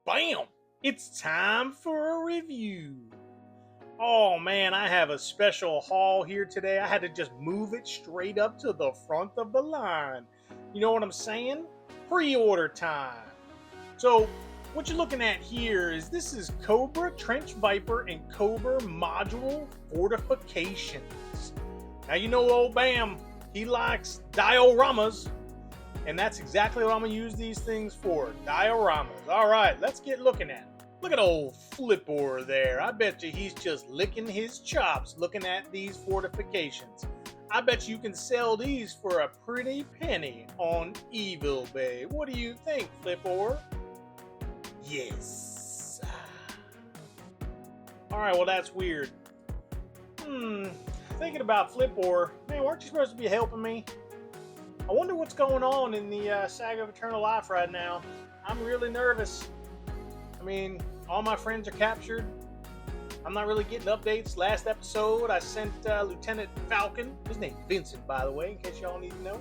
Bam! It's time for a review. Oh man, I have a special haul here today. I had to just move it straight up to the front of the line. You know what I'm saying? Pre-order time. So, what you're looking at here is this is Cobra Trench Viper and Cobra Modular Fortifications. Now you know old Bam, he likes dioramas. And that's exactly what I'm going to use these things for. Dioramas. All right, let's get looking at it. Look at old Flipper there. I bet you he's just licking his chops looking at these fortifications. I bet you can sell these for a pretty penny on Evil Bay. What do you think, Flipper? Yes. All right, well, that's weird. Thinking about Flipper, man, weren't you supposed to be helping me? I wonder what's going on in the Saga of Eternal Life right now. I'm really nervous. I mean, all my friends are captured. I'm not really getting updates. Last episode, I sent Lieutenant Falcon. His name's Vincent, by the way, in case y'all need to know.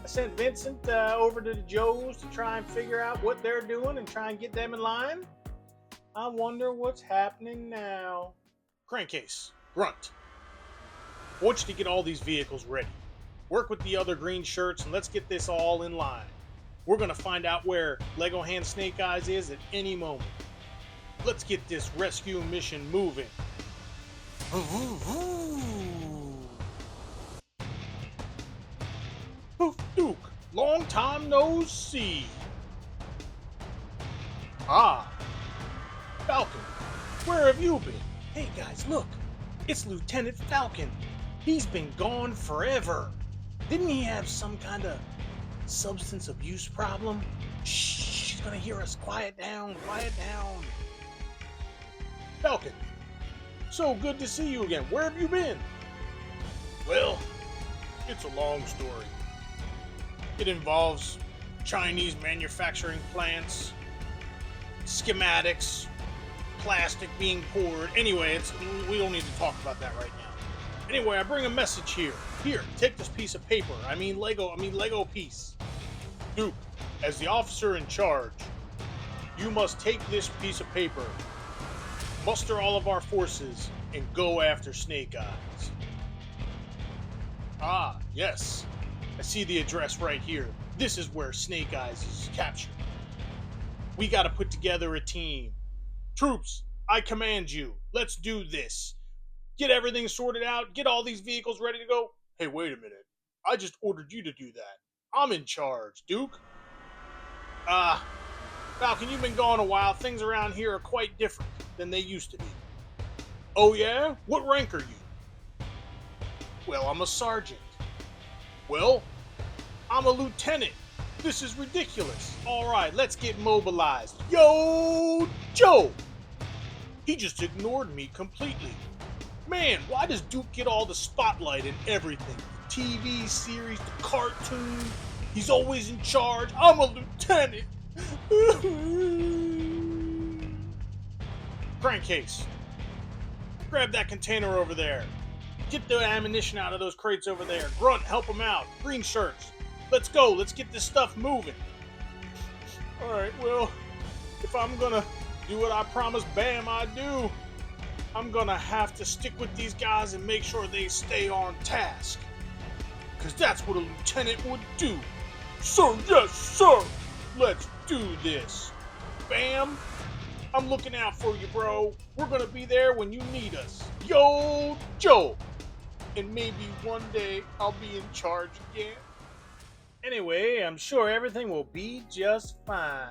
I sent Vincent over to the Joes to try and figure out what they're doing and try and get them in line. I wonder what's happening now. Crankcase, Grunt. I want you to get all these vehicles ready. Work with the other green shirts and let's get this all in line. We're going to find out where Lego Hand Snake Eyes is at any moment. Let's get this rescue mission moving. Poof Duke, long time no see. Ah, Falcon, where have you been? Hey guys, look, it's Lieutenant Falcon. He's been gone forever. Didn't he have some kind of substance abuse problem? Shh, she's gonna hear us. Quiet down, quiet down. Falcon, so good to see you again. Where have you been? Well, it's a long story. It involves Chinese manufacturing plants, schematics, plastic being poured. Anyway, we don't need to talk about that right now. Anyway, I bring a message here. Here, take this piece of paper. I mean Lego piece. Duke, as the officer in charge, you must take this piece of paper, muster all of our forces, and go after Snake Eyes. Ah, yes. I see the address right here. This is where Snake Eyes is captured. We gotta put together a team. Troops, I command you. Let's do this. Get everything sorted out. Get all these vehicles ready to go. Hey, wait a minute. I just ordered you to do that. I'm in charge, Duke. Falcon, you've been gone a while. Things around here are quite different than they used to be. Oh, yeah? What rank are you? Well, I'm a sergeant. Well, I'm a lieutenant. This is ridiculous. All right, let's get mobilized. Yo, Joe! He just ignored me completely. Man, why does Duke get all the spotlight and everything? The TV series, the cartoon. He's always in charge. I'm a lieutenant. Crankcase, grab that container over there. Get the ammunition out of those crates over there. Grunt, help him out. Green shirts. Let's go. Let's get this stuff moving. All right, well, if I'm going to do what I promised Bam I'd do, I'm gonna have to stick with these guys and make sure they stay on task. Because that's what a lieutenant would do. Sir, yes, sir! Let's do this. Bam! I'm looking out for you, bro. We're gonna be there when you need us. Yo, Joe! And maybe one day I'll be in charge again. Anyway, I'm sure everything will be just fine.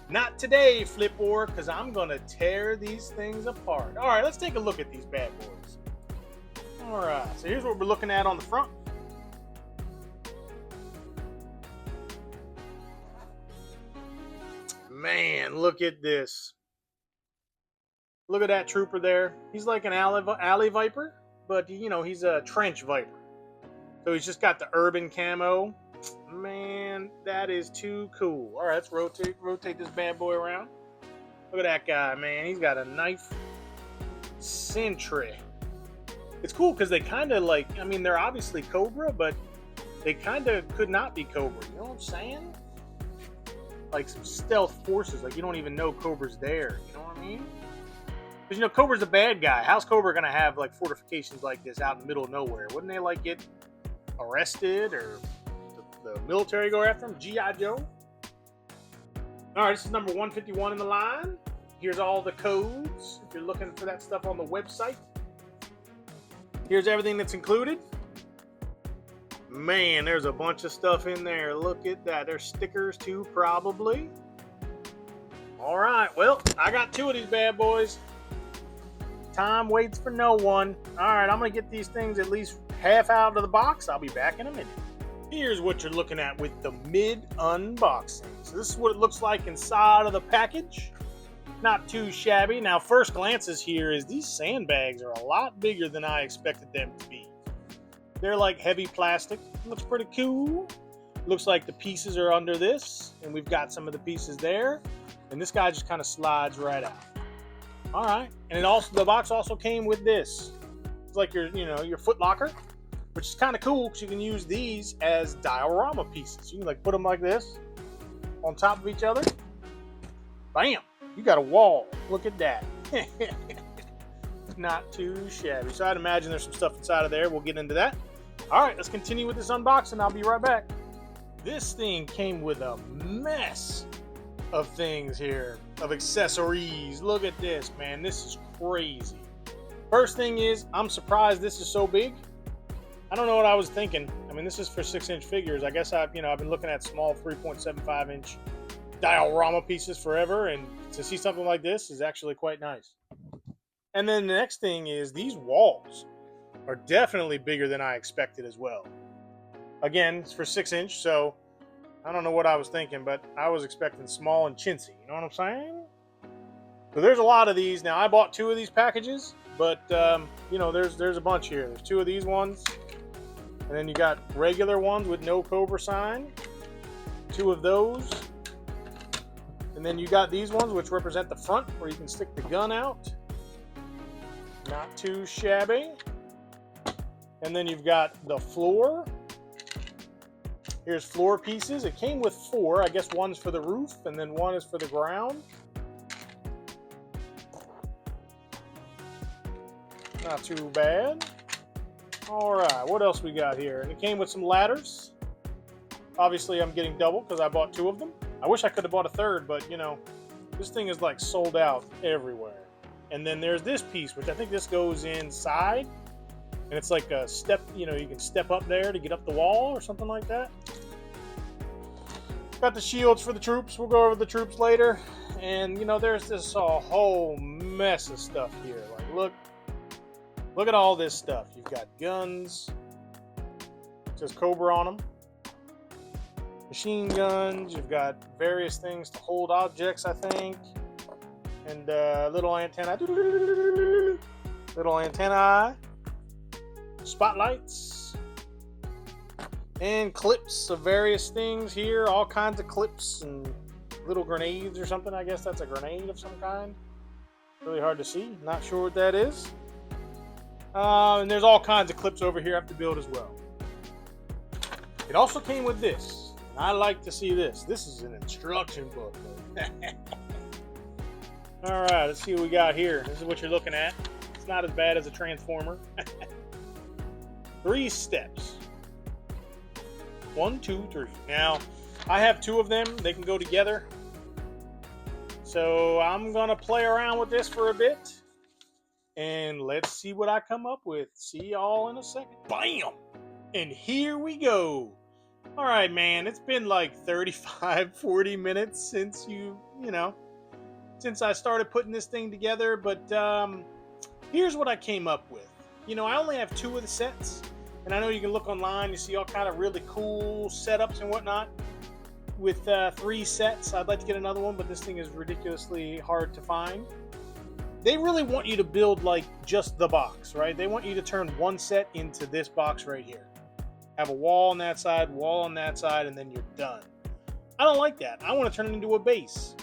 Not today, Flipper, because I'm going to tear these things apart. All right, let's take a look at these bad boys. All right, so here's what we're looking at on the front. Man, look at this. Look at that trooper there. He's like an alley viper, but, you know, he's a trench viper. So he's just got the urban camo. Man, that is too cool. All right, let's rotate this bad boy around. Look at that guy, man. He's got a knife sentry. It's cool because they kind of like, I mean, they're obviously Cobra, but they kind of could not be Cobra. You know what I'm saying? like some stealth forces. Like you don't even know Cobra's there. You know what I mean? Because, you know, Cobra's a bad guy. How's Cobra going to have, like, fortifications like this out in the middle of nowhere? Wouldn't they, like, get arrested or the military go after them? G.I. Joe? All right, this is number 151 in the line. Here's all the codes if you're looking for that stuff on the website. Here's everything that's included. Man, there's a bunch of stuff in there. Look at that. There's stickers, too, probably. All right, well, I got 2 of these bad boys. Time waits for no one. All right, I'm going to get these things at least half out of the box. I'll be back in a minute. Here's what you're looking at with the mid-unboxing. So this is what it looks like inside of the package. Not too shabby. Now, first glances here is these sandbags are a lot bigger than I expected them to be. They're like heavy plastic. Looks pretty cool. Looks like the pieces are under this, and we've got some of the pieces there. And this guy just kind of slides right out. All right, and it also the box also came with this. It's like your foot locker, which is kind of cool because you can use these as diorama pieces. You can like put them like this on top of each other. Bam! You got a wall. Look at that. Not too shabby. So I'd imagine there's some stuff inside of there. We'll get into that. All right, let's continue with this unboxing. I'll be right back. This thing came with a mess of things here, of accessories. Look at this, man. This is crazy. First thing is, I'm surprised this is so big. I don't know what I was thinking. I mean, this is for 6-inch figures. I guess I've been looking at small 3.75-inch diorama pieces forever, and to see something like this is actually quite nice. And then the next thing is these walls are definitely bigger than I expected as well. Again, it's for 6-inch, so I don't know what I was thinking, but I was expecting small and chintzy. You know what I'm saying? So there's a lot of these. Now, I bought 2 of these packages, but, there's a bunch here. There's 2 of these ones, and then you got regular ones with no Cobra sign, 2 of those, and then you got these ones, which represent the front, where you can stick the gun out. Not too shabby. And then you've got the floor. Here's floor pieces. It came with 4. I guess one's for the roof, and then one is for the ground. Not too bad. All right, what else we got here? And it came with some ladders. Obviously, I'm getting double because I bought 2 of them. I wish I could have bought a third, but, this thing is, like, sold out everywhere. And then there's this piece, which I think this goes inside. And it's like a step, you can step up there to get up the wall or something like that. Got the shields for the troops. We'll go over the troops later. And, there's this a whole mess of stuff here. Like, look at all this stuff. You've got guns. It says Cobra on them. Machine guns. You've got various things to hold objects, I think. And little antenna. Little antennae. Spotlights. And clips of various things here. All kinds of clips and little grenades or something. I guess that's a grenade of some kind. Really hard to see. Not sure what that is. And there's all kinds of clips over here I have to build as well. It also came with this. And I like to see this. This is an instruction book. Alright, let's see what we got here. This is what you're looking at. It's not as bad as a transformer. 3 steps. 1, 2, 3. Now, I have 2 of them. They can go together. So I'm going to play around with this for a bit. And let's see what I come up with. See y'all in a second. Bam! And here we go. All right, man. It's been like 35, 40 minutes since since I started putting this thing together. But here's what I came up with. I only have 2 of the sets. And I know you can look online. You see all kind of really cool setups and whatnot. With 3 sets. I'd like to get another one, but this thing is ridiculously hard to find. They really want you to build like just the box, right? They want you to turn one set into this box right here. Have a wall on that side, wall on that side, and then you're done. I don't like that. I want to turn it into a base.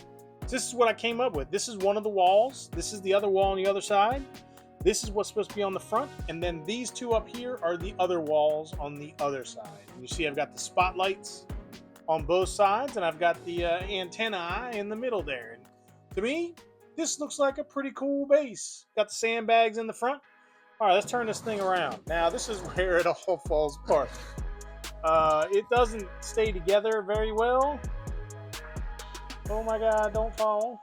This is what I came up with. This is one of the walls. This is the other wall on the other side. This is what's supposed to be on the front. And then these 2 up here are the other walls on the other side. And you see I've got the spotlights on both sides, and I've got the antenna in the middle there. And to me, this looks like a pretty cool base. Got the sandbags in the front. All right, let's turn this thing around. Now, this is where it all falls apart. It doesn't stay together very well. Oh my God, don't fall,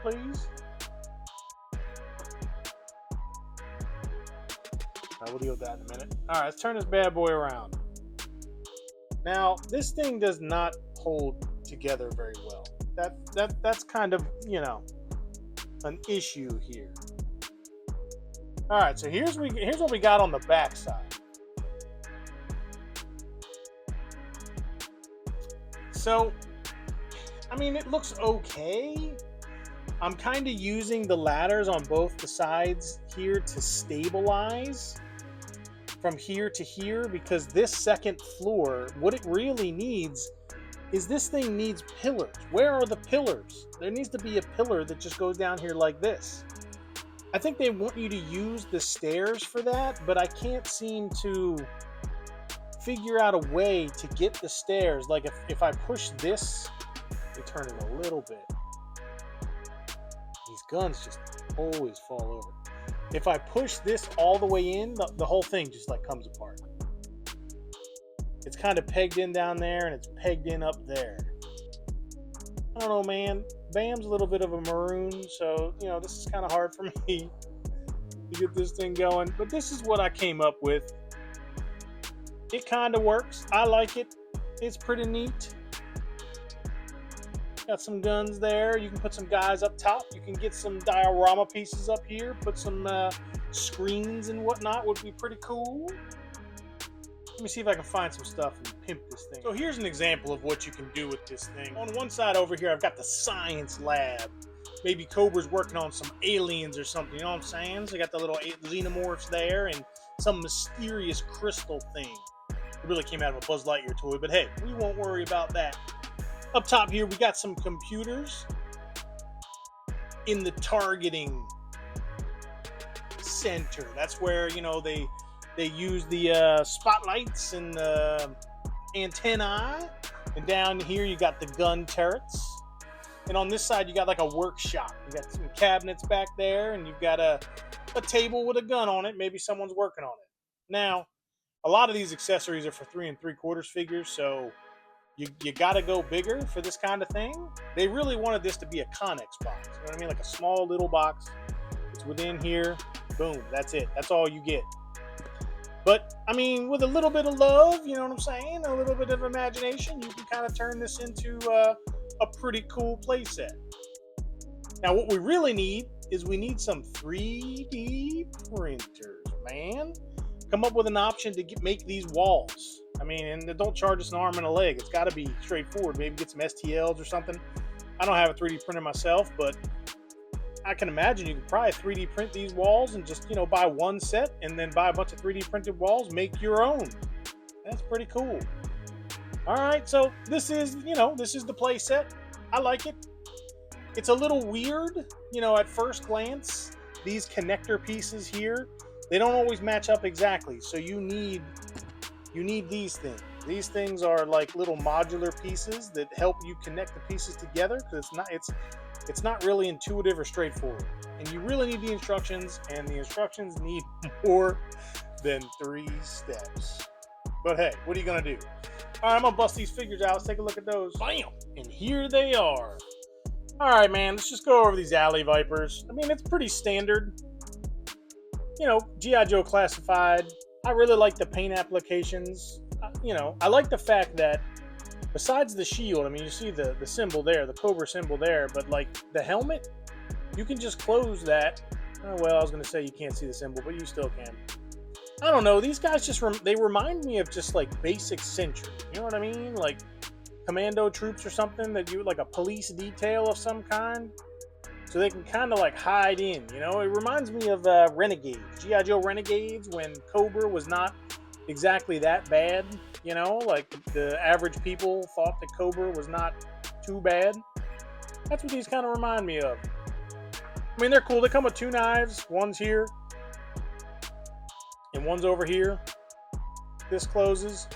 please. We'll deal with that in a minute. All right, let's turn this bad boy around. Now, this thing does not hold together very well. That's kind of, you know, an issue here. All right, so here's what we got on the back side. So, I mean, it looks okay. I'm kind of using the ladders on both the sides here to stabilize from here to here, because this second floor, what it really needs is this thing needs pillars. Where are the pillars? There needs to be a pillar that just goes down here like this. I think they want you to use the stairs for that, but I can't seem to figure out a way to get the stairs. Like if I push this, they turn it a little bit. These guns just always fall over. If I push this all the way in, the whole thing just like comes apart. It's kind of pegged in down there, and it's pegged in up there. I don't know, man. Bam's a little bit of a maroon, so, you know, this is kind of hard for me to get this thing going. But this is what I came up with. It kind of works. I like it. It's pretty neat. Got some guns there. You can put some guys up top. You can get some diorama pieces up here. Put some screens and whatnot. Would be pretty cool. Let me see if I can find some stuff and pimp this thing. So here's an example of what you can do with this thing. On one side over here, I've got the science lab. Maybe Cobra's working on some aliens or something. You know what I'm saying? So I got the little xenomorphs there and some mysterious crystal thing. It really came out of a Buzz Lightyear toy, but hey, we won't worry about that. Up top here, we got some computers in the targeting center. That's where, you know, they use the spotlights and the antennae. And down here, you got the gun turrets. And on this side, you got like a workshop. You got some cabinets back there, and you've got a table with a gun on it. Maybe someone's working on it. Now, a lot of these accessories are for 3 3/4 figures, so you got to go bigger for this kind of thing. They really wanted this to be a Connex box. You know what I mean? Like a small little box. It's within here. Boom. That's it. That's all you get. But, I mean, with a little bit of love, you know what I'm saying? A little bit of imagination, you can kind of turn this into a pretty cool playset. Now, what we really need is we need some 3D printers, man. Come up with an option to make these walls. I mean, and don't charge us an arm and a leg. It's got to be straightforward. Maybe get some STLs or something. I don't have a 3D printer myself, but I can imagine you could probably 3D print these walls and just, you know, buy one set and then buy a bunch of 3D printed walls, make your own. That's pretty cool. All right, so this is, you know, this is the play set. I like it. It's a little weird, you know, at first glance. These connector pieces here, they don't always match up exactly. So you need these things. These things are like little modular pieces that help you connect the pieces together, because it's not really intuitive or straightforward. And you really need the instructions, and the instructions need more than 3 steps. But hey, what are you gonna do? All right, I'm gonna bust these figures out. Let's take a look at those. Bam! And here they are. All right, man, let's just go over these Alley Vipers. I mean, it's pretty standard. You know, G.I. Joe classified. I really like the paint applications. You know, I like the fact that besides the shield, I mean, you see the symbol there, the Cobra symbol there, but like the helmet, you can just close that. Oh, well, I was going to say you can't see the symbol, but you still can. I don't know. These guys just, they remind me of just like basic sentry. You know what I mean? Like commando troops or something that you, like a police detail of some kind. So they can kind of like hide in, you know? It reminds me of Renegades, G.I. Joe Renegades, when Cobra was not exactly that bad, you know? Like the average people thought that Cobra was not too bad. That's what these kind of remind me of. I mean, they're cool. They come with 2 knives. One's here and one's over here. This closes.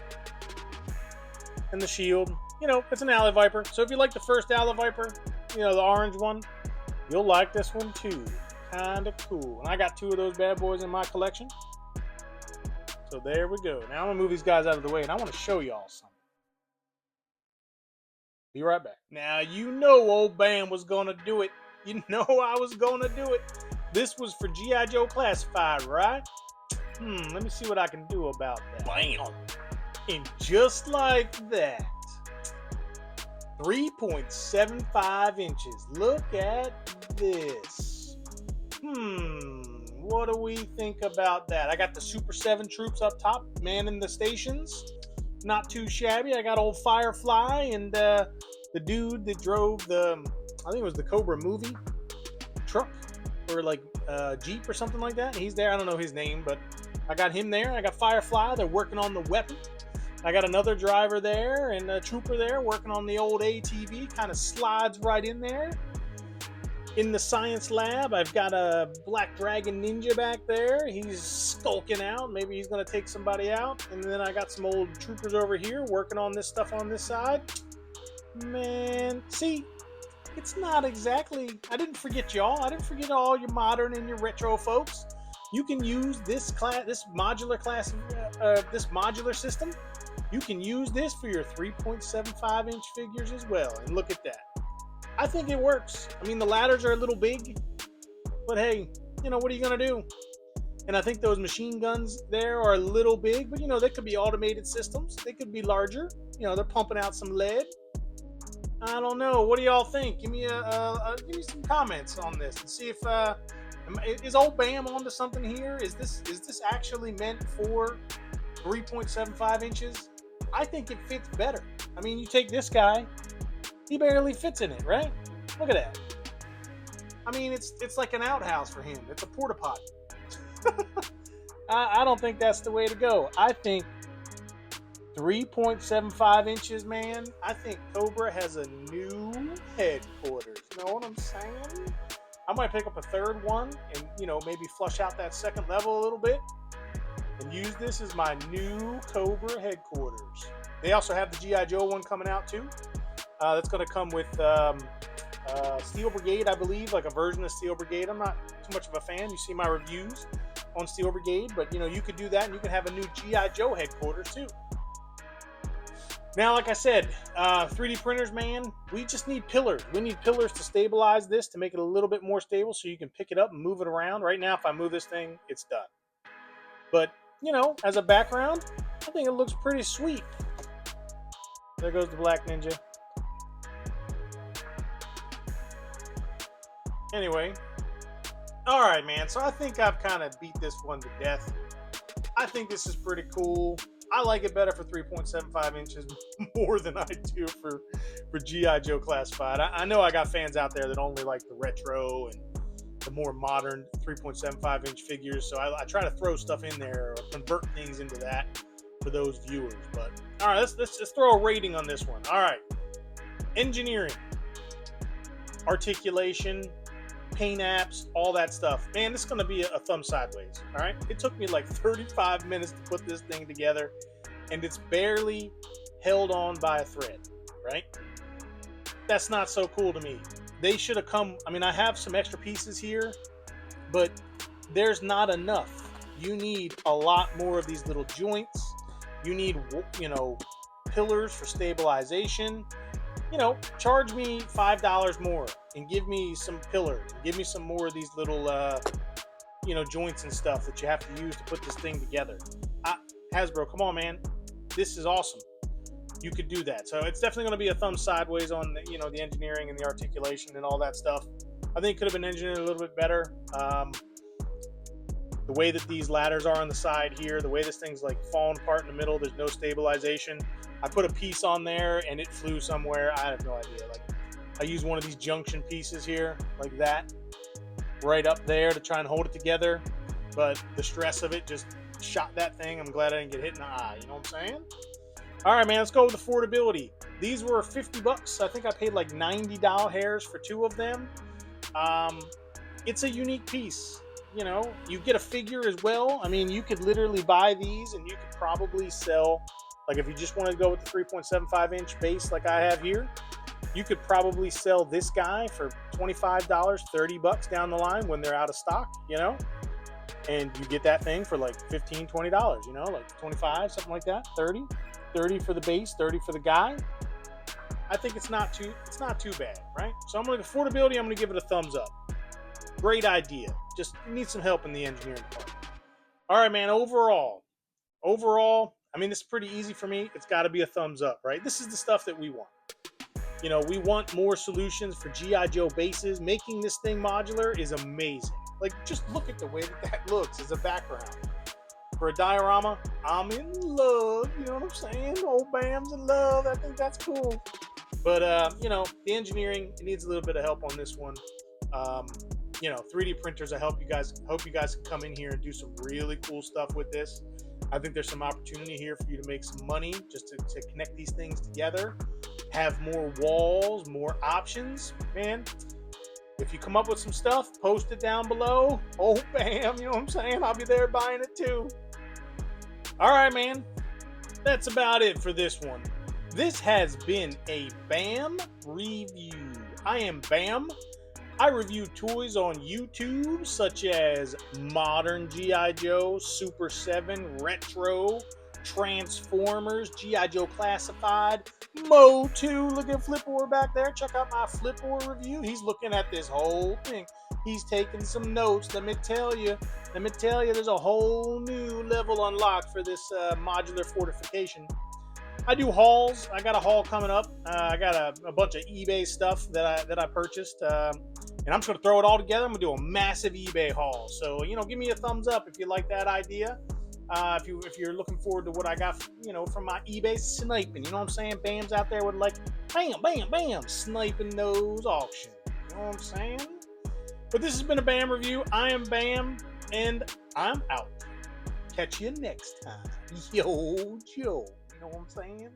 And the shield. you know, it's an Alley Viper. So if you like the first Alley Viper, you know, the orange one, you'll like this one too. Kind of cool. And I got 2 of those bad boys in my collection. So there we go. Now I'm going to move these guys out of the way, and I want to show y'all something. Be right back. Now, you know old Bam was going to do it. You know I was going to do it. This was for G.I. Joe Classified, right? Let me see what I can do about that. Bam! And just like that, 3.75 inches. Look at this. What do we think about that? I got the Super 7 troops up top, manning the stations. Not too shabby. I got old Firefly and the dude that drove I think it was the Cobra movie truck or like Jeep or something like that. He's there. I don't know his name, but I got him there. I got Firefly. They're working on the weapon. I got another driver there and a trooper there working on the old ATV. Kind of slides right in there. In the science lab, I've got a Black Dragon Ninja back there. He's skulking out. Maybe he's going to take somebody out. And then I got some old troopers over here working on this stuff on this side. Man, see, it's not exactly... I didn't forget y'all. I didn't forget all your modern and your retro folks. You can use this modular system. You can use this for your 3.75 inch figures as well. And look at that. I think it works. I mean, the ladders are a little big, but hey, you know, what are you going to do? And I think those machine guns there are a little big, but you know, they could be automated systems. They could be larger. You know, they're pumping out some lead. I don't know. What do y'all think? Give me give me some comments on this and see if is old Bam onto something here? Is this actually meant for 3.75 inches? I think it fits better. I mean, you take this guy. He barely fits in it, right? Look at that. I mean, it's like an outhouse for him. It's a porta potty. I don't think that's the way to go. I think 3.75 inches, man. I think Cobra has a new headquarters. You know what I'm saying? I might pick up a third one and, you know, maybe flush out that second level a little bit and use this as my new Cobra headquarters. They also have the G.I. Joe one coming out too. That's going to come with Steel Brigade, I believe, like a version of Steel Brigade. I'm not too much of a fan. You see my reviews on Steel Brigade, but you know, you could do that and you can have a new G.I. Joe headquarters too. Now, like I said, 3D printers, man, we just need pillars. We need pillars to stabilize this, to make it a little bit more stable so you can pick it up and move it around. Right now, if I move this thing, it's done. But, you know, as a background, I think it looks pretty sweet. There goes the Black Ninja. Anyway, all right, man. So I think I've kind of beat this one to death. I think this is pretty cool. I like it better for 3.75 inches more than I do for G.I. Joe Classified. I know I got fans out there that only like the retro and the more modern 3.75 inch figures. So I try to throw stuff in there or convert things into that for those viewers. But all right, let's just throw a rating on this one. All right, engineering, articulation, paint apps, all that stuff. Man, this is going to be a thumb sideways. All right. It took me like 35 minutes to put this thing together, and it's barely held on by a thread, right? That's not so cool to me. They should have come. I mean, I have some extra pieces here, but there's not enough. You need a lot more of these little joints. You need, you know, pillars for stabilization. You know, charge me $5 more and give me some pillars. Give me some more of these little, you know, joints and stuff that you have to use to put this thing together. Hasbro, come on, man. This is awesome. You could do that. So it's definitely going to be a thumb sideways on, the, you know, the engineering and the articulation and all that stuff. I think it could have been engineered a little bit better. The way that these ladders are on the side here, the way this thing's like falling apart in the middle, there's no stabilization. I put a piece on there and it flew somewhere. I have no idea. Like, I use one of these junction pieces here, like that, right up there to try and hold it together. But the stress of it just shot that thing. I'm glad I didn't get hit in the eye. You know what I'm saying? All right, man, let's go with affordability. These were $50. I think I paid like $90 for 2 of them. It's a unique piece. You know, you get a figure as well. I mean, you could literally buy these and you could probably sell Like if you just want to go with the 3.75-inch base like I have here, you could probably sell this guy for $25, $30 down the line when they're out of stock, you know? And you get that thing for like $15, $20, you know, like 25, something like that, 30. 30 for the base, 30 for the guy. I think it's not too bad, right? So I'm going to affordability, I'm going to give it a thumbs up. Great idea. Just need some help in the engineering part. All right, man, overall, I mean, this is pretty easy for me. It's got to be a thumbs up, right? This is the stuff that we want. You know, we want more solutions for G.I. Joe bases. Making this thing modular is amazing. Like, just look at the way that looks as a background. For a diorama, I'm in love. You know what I'm saying? Old Bam's in love. I think that's cool. But, you know, the engineering, it needs a little bit of help on this one. You know, 3D printers, I hope you guys can come in here and do some really cool stuff with this. I think there's some opportunity here for you to make some money just to connect these things together, have more walls, more options. Man, if you come up with some stuff, post it down below. Oh, bam, you know what I'm saying? I'll be there buying it too. All right, man, that's about it for this one. This has been a BAM review. I am BAM. I review toys on YouTube such as Modern G.I. Joe, Super 7, Retro, Transformers, G.I. Joe Classified, Mo 2. Look at Flipor back there. Check out my Flipor review. He's looking at this whole thing. He's taking some notes. Let me tell you, there's a whole new level unlocked for this modular fortification. I do hauls. I got a haul coming up. I got a bunch of eBay stuff that I purchased, and I'm just gonna throw it all together. I'm gonna do a massive eBay haul. So you know, give me a thumbs up if you like that idea. If you're looking forward to what I got, you know, from my eBay sniping. You know what I'm saying? Bam's out there with like bam, bam, bam, sniping those auctions. You know what I'm saying? But this has been a BAM review. I am BAM, and I'm out. Catch you next time. Yo, Joe. You know what I'm saying?